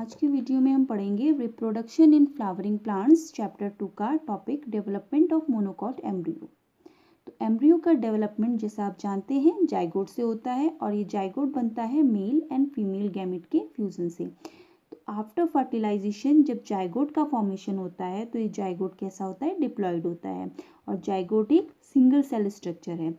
आज की वीडियो में हम पढ़ेंगे reproduction in flowering plants chapter 2 का topic development of monocot embryo. तो एम्ब्रियो का डेवलपमेंट जैसा आप जानते हैं जाइगोट से होता है और ये जाइगोट बनता है मेल एंड फीमेल गैमेट के फ्यूजन से। तो आफ्टर फर्टिलाइजेशन जब जाइगोट का फॉर्मेशन होता है तो ये जाइगोट कैसा होता है, डिप्लॉयड होता है। और जाइगोट एक सिंगल सेल स्ट्रक्चर है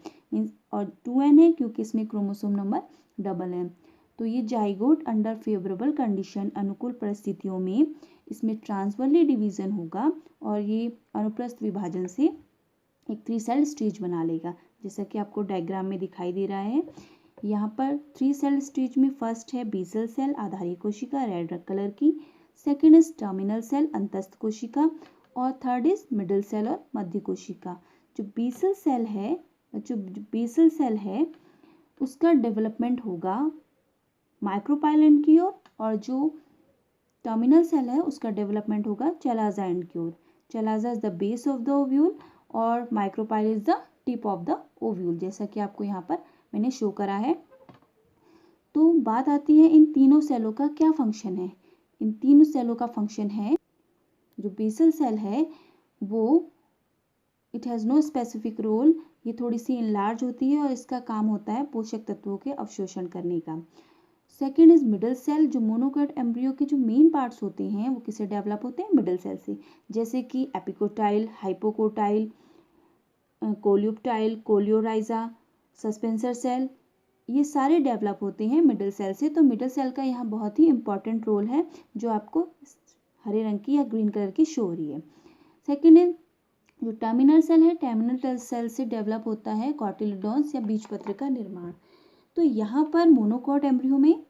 और 2n है क्योंकि इसमें क्रोमोसोम नंबर डबल है। तो ये जाइगोट अंडर फेवरेबल कंडीशन, अनुकूल परिस्थितियों में इसमें ट्रांसवर्ली डिवीजन होगा और ये अनुप्रस्थ विभाजन से एक 3 सेल स्टेज बना लेगा, जैसा कि आपको डायग्राम में दिखाई दे रहा है। यहाँ पर 3 सेल स्टेज में फर्स्ट है बेसल सेल, आधारी कोशिका रेड कलर की, सेकेंड इज टर्मिनल सेल, अंतस्थ कोशिका, और थर्ड इज मिडिल सेल और मध्य कोशिका। जो बेसल सेल है उसका डेवलपमेंट होगा माइक्रोपाइल की ओर और जो टर्मिनल सेल है उसका डेवलपमेंट होगा चलाजा एंड की ओर। Chalaza is the base of the ovule और micropyle is the tip of the ovule, जैसा कि आपको यहाँ पर मैंने शो करा है। तो बात आती है इन तीनों सेलों का क्या फंक्शन है। इन तीनों सेलों का फंक्शन है, जो बेसल सेल है वो it has no specific role, ये थोड़ी सी इनलार्ज होती है और इसका काम होता है पोषक तत्वों के अवशोषण करने का। सेकेंड इज मिडिल सेल, जो मोनोकॉट एम्ब्रियो के जो मेन पार्ट्स होते हैं वो किससे डेवलप होते हैं, मिडिल सेल से, जैसे कि epicotyl, hypocotyl, coleoptile, coleorhiza, suspensor cell, ये सारे डेवलप होते हैं मिडिल सेल से। तो मिडिल सेल का यहाँ बहुत ही इंपॉर्टेंट रोल है जो आपको हरे रंग की या ग्रीन कलर की शो हो रही है। सेकेंड इज जो टर्मिनल सेल है, टर्मिनल सेल से डेवलप होता है कॉटिलिडॉन्स या बीजपत्र का निर्माण। तो यहाँ पर मोनोकॉट एम्ब्रियो में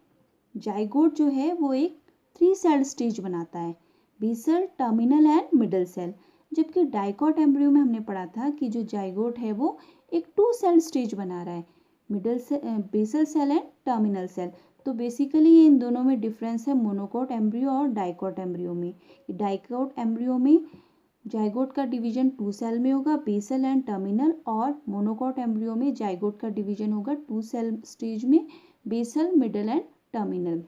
जाइगोट जो है वो एक 3 सेल स्टेज बनाता है, basal, terminal and middle cell. जबकि डाइकॉट एम्ब्रियो में हमने पढ़ा था कि जो जाइगोट है वो एक 2 सेल स्टेज बना रहा है, basal cell and terminal cell. तो बेसिकली इन दोनों में डिफरेंस है मोनोकॉट एम्ब्रियो और डाइकॉट एम्ब्रियो में। डाइकॉट एम्ब्रियो में जाइगोट का डिवीजन 2 सेल में होगा, बेसल एंड टर्मिनल, और मोनोकॉट एम्ब्रियो में जाइगोट का डिवीजन होगा 2 सेल स्टेज में, बेसल, मिडिल एंड टर्मिनल।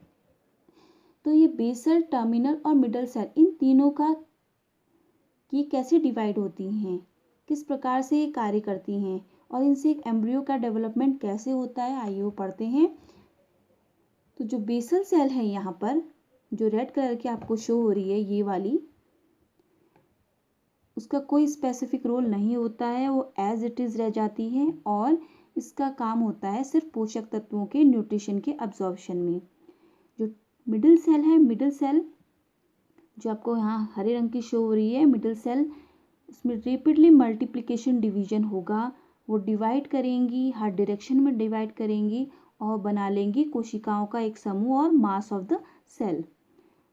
तो ये बेसल, टर्मिनल और मिडिल सेल इन तीनों का ये कैसे डिवाइड होती हैं, किस प्रकार से ये कार्य करती हैं और इनसे एक एम्ब्रियो का डेवलपमेंट कैसे होता है, आइए वो पढ़ते हैं। तो जो बेसल सेल है यहाँ पर जो रेड कलर की आपको शो हो रही है ये वाली, उसका कोई स्पेसिफिक रोल नहीं होता है, वो एज इट इज़ रह जाती है और इसका काम होता है सिर्फ पोषक तत्वों के न्यूट्रिशन के अब्जॉर्प्शन में। जो मिडिल सेल है, मिडिल सेल जो आपको यहाँ हरे रंग की शो हो रही है, मिडिल सेल, उसमें रेपिडली मल्टीप्लिकेशन डिवीजन होगा, वो डिवाइड करेंगी, हर डायरेक्शन में डिवाइड करेंगी और बना लेंगी कोशिकाओं का एक समूह और मास ऑफ द सेल।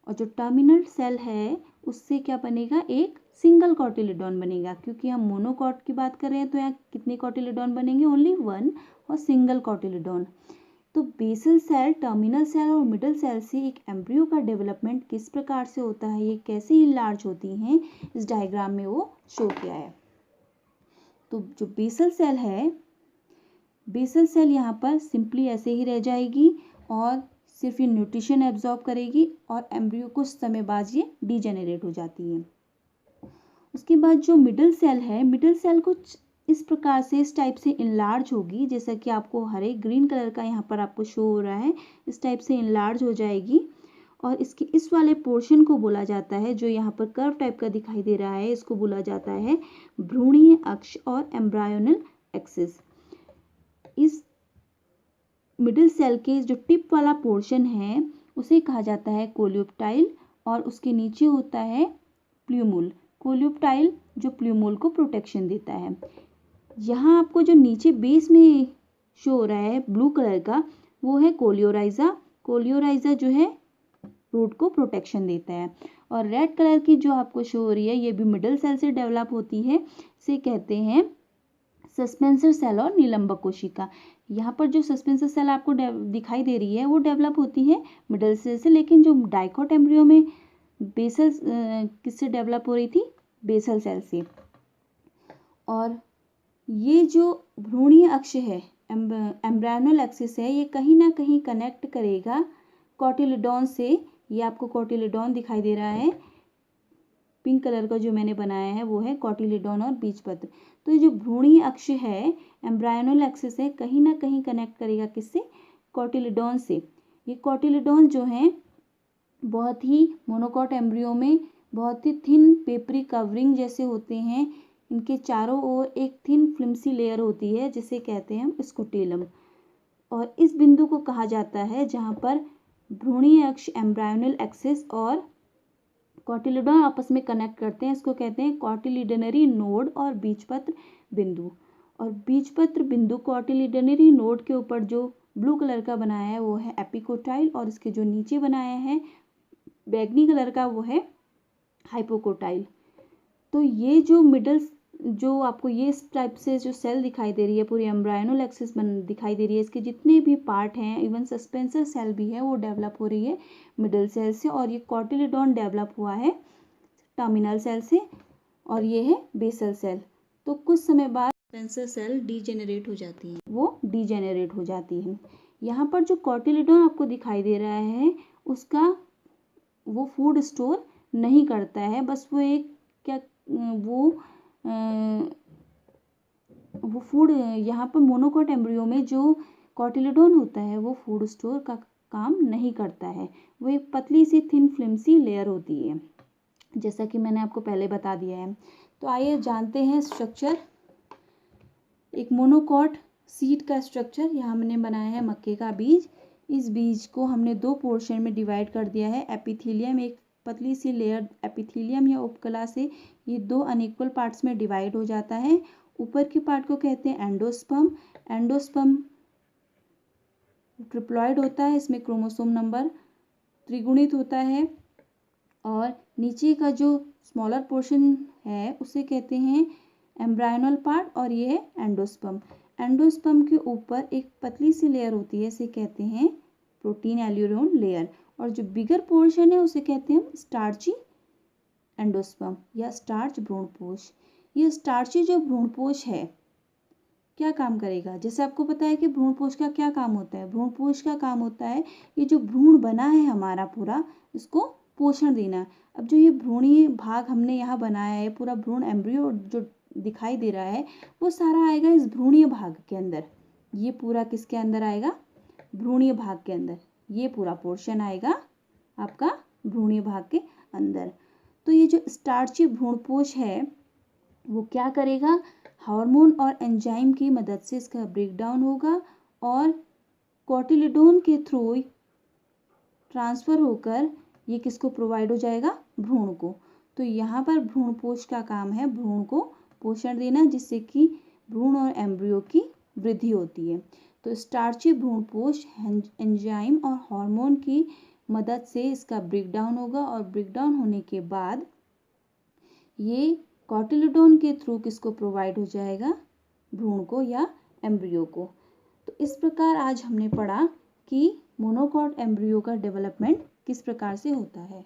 और जो टर्मिनल सेल है उससे क्या बनेगा, एक सिंगल कॉटिलिडॉन बनेगा, क्योंकि हम मोनोकॉट की बात कर रहे हैं तो यहाँ कितने कॉटिलिडॉन बनेंगे, ओनली 1 और सिंगल कॉटिलिडॉन। तो बेसल सेल, टर्मिनल सेल और मिडिल सेल से एक एम्ब्रियो का डेवलपमेंट किस प्रकार से होता है, ये कैसे इनलार्ज होती हैं, इस डायग्राम में वो शो किया है। तो जो बेसल सेल है, बेसल सेल यहाँ पर सिंपली ऐसे ही रह जाएगी और सिर्फ ये न्यूट्रिशन एब्जॉर्ब करेगी और एम्ब्रियो कुछ समय बाद ये डीजेनरेट हो जाती है। उसके बाद जो मिडिल सेल है, मिडिल सेल कुछ इस प्रकार से, इस टाइप से इनलार्ज होगी, जैसा कि आपको हरे ग्रीन कलर का यहाँ पर आपको शो हो रहा है, इस टाइप से इनलार्ज हो जाएगी। और इसके इस वाले पोर्शन को बोला जाता है, जो यहाँ पर कर्व टाइप का दिखाई दे रहा है, इसको बोला जाता है भ्रूणीय अक्ष और एम्ब्रायोनल एक्सिस। इस मिडिल सेल के जो टिप वाला पोर्शन है उसे कहा जाता है कोल्यूप्टाइल और उसके नीचे होता है प्ल्यूमुल। कोल्यूप्टाइल जो प्ल्यूमुल को प्रोटेक्शन देता है। यहाँ आपको जो नीचे बेस में शो हो रहा है ब्लू कलर का वो है कोलियोराइजा। कोलियोराइजा जो है रूट को प्रोटेक्शन देता है। और रेड कलर की जो आपको शो हो रही है ये भी मिडिल सेल से डेवलप होती है, इसे कहते हैं सस्पेंसर सेल और निलंबक कोशिका। यहाँ पर जो सस्पेंसर सेल आपको दिखाई दे रही है वो डेवलप होती है मिडिल सेल से, लेकिन जो डाइकॉट एम्ब्रियो में बेसल किससे डेवलप हो रही थी, बेसल सेल से। और ये जो भ्रूणीय अक्ष है, एम्ब्रायोनल एक्सिस है, ये कहीं ना कहीं कनेक्ट करेगा कॉटिलिडॉन से ये आपको कोटिलेडॉन दिखाई दे रहा है, पिंक कलर का जो मैंने बनाया है वो है कोटिलेडॉन और बीजपत्र। तो ये जो भ्रूणीय अक्ष है, एम्ब्रायनल एक्सिस है, कहीं ना कहीं कनेक्ट करेगा किससे, कोटिलेडॉन से। ये कोटिलेडॉन जो है बहुत ही मोनोकॉट एम्ब्रियो में बहुत ही थिन पेपरी कवरिंग जैसे होते हैं, इनके चारों ओर एक थिन फ्लिम्सी लेयर होती है जिसे कहते हैं हम स्कुटेलम। और इस बिंदु को कहा जाता है जहाँ पर भ्रूणीय अक्ष, एम्ब्रायनल एक्सिस और कोटिलेडॉन आपस में कनेक्ट करते हैं, इसको कहते हैं कोटिलिडनरी नोड और बीजपत्र बिंदु। और बीजपत्र बिंदु कोटिलिडनरी नोड के ऊपर जो ब्लू कलर का बनाया है वो है एपिकोटाइल, और इसके जो नीचे बनाया है बैगनी कलर का वो है हाइपोकोटाइल। तो ये जो मिडल, जो आपको ये इस टाइप से जो सेल दिखाई दे रही है, पूरी एम्ब्रायनल एक्सिस दिखाई दे रही है, इसके जितने भी पार्ट हैं, इवन सस्पेंसर सेल भी है, वो डेवलप हो रही है मिडल सेल से। और ये कोटिलेडॉन डेवलप हुआ है टर्मिनल सेल से, और ये है बेसल सेल। तो कुछ समय बाद सस्पेंसर सेल डीजेनरेट हो जाती हैं, वो डीजेनरेट हो जाती हैं। यहाँ पर जो कोटिलेडॉन आपको दिखाई दे रहा है उसका वो फूड स्टोर नहीं करता है, बस वो एक क्या वो फूड, यहाँ पर मोनोकॉट एम्ब्रियो में जो कोटिलेडॉन होता है वो फूड स्टोर का काम नहीं करता है, वो एक पतली सी थिन फ्लिम्सी लेयर होती है, जैसा कि मैंने आपको पहले बता दिया है। तो आइए जानते हैं स्ट्रक्चर, एक मोनोकॉट सीड का स्ट्रक्चर। यहाँ मैंने बनाया है मक्के का बीज। इस बीज को हमने दो पोर्शन में डिवाइड कर दिया है। एपिथीलियम, एक पतली सी लेयर एपिथीलियम या उपकला से ये दो अनइक्वल पार्ट्स में डिवाइड हो जाता है। ऊपर के पार्ट को कहते हैं एंडोस्पर्म। एंडोस्पर्म ट्रिप्लॉइड होता है, इसमें क्रोमोसोम नंबर त्रिगुणित होता है। और नीचे का जो स्मॉलर पोर्शन है उसे कहते हैं एम्ब्रायनल पार्ट, और ये है एंडोस्पर्म। एंडोस्पर्म के ऊपर एक पतली सी लेयर होती है, इसे कहते हैं प्रोटीन एल्यूरोन लेयर। और जो बिगर पोर्शन है उसे कहते हैं स्टार्ची एंडोस्पर्म या स्टार्च भ्रूणपोष। ये स्टार्ची जो भ्रूणपोष है क्या काम करेगा, जैसे आपको पता है कि भ्रूणपोष का क्या काम होता है। भ्रूणपोष का काम होता है ये जो भ्रूण बना है हमारा पूरा, इसको पोषण देना। अब जो ये भ्रूणीय भाग हमने यहाँ बनाया है, पूरा भ्रूण एम्ब्रियो जो दिखाई दे रहा है वो सारा आएगा इस भ्रूणीय भाग के अंदर। ये पूरा किसके अंदर आएगा, भ्रूणीय भाग के अंदर। ये पूरा पोर्शन आएगा आपका भ्रूणीय भाग के अंदर। तो ये जो स्टार्ची भ्रूणपोष है वो क्या करेगा, हार्मोन और एंजाइम की मदद से इसका ब्रेकडाउन होगा और कोटिलेडॉन के थ्रू ट्रांसफर होकर ये किसको प्रोवाइड हो जाएगा, भ्रूण को। तो यहाँ पर भ्रूणपोष का काम है भ्रूण को पोषण देना, जिससे कि भ्रूण और एम्ब्रियो की वृद्धि होती है। तो स्टार्ची भ्रूणपोष एंजाइम और हार्मोन की मदद से इसका ब्रेकडाउन होगा, और ब्रेकडाउन होने के बाद ये कोटिलेडॉन के थ्रू किसको प्रोवाइड हो जाएगा, भ्रूण को या एम्ब्रियो को। तो इस प्रकार आज हमने पढ़ा कि मोनोकॉट एम्ब्रियो का डेवलपमेंट किस प्रकार से होता है।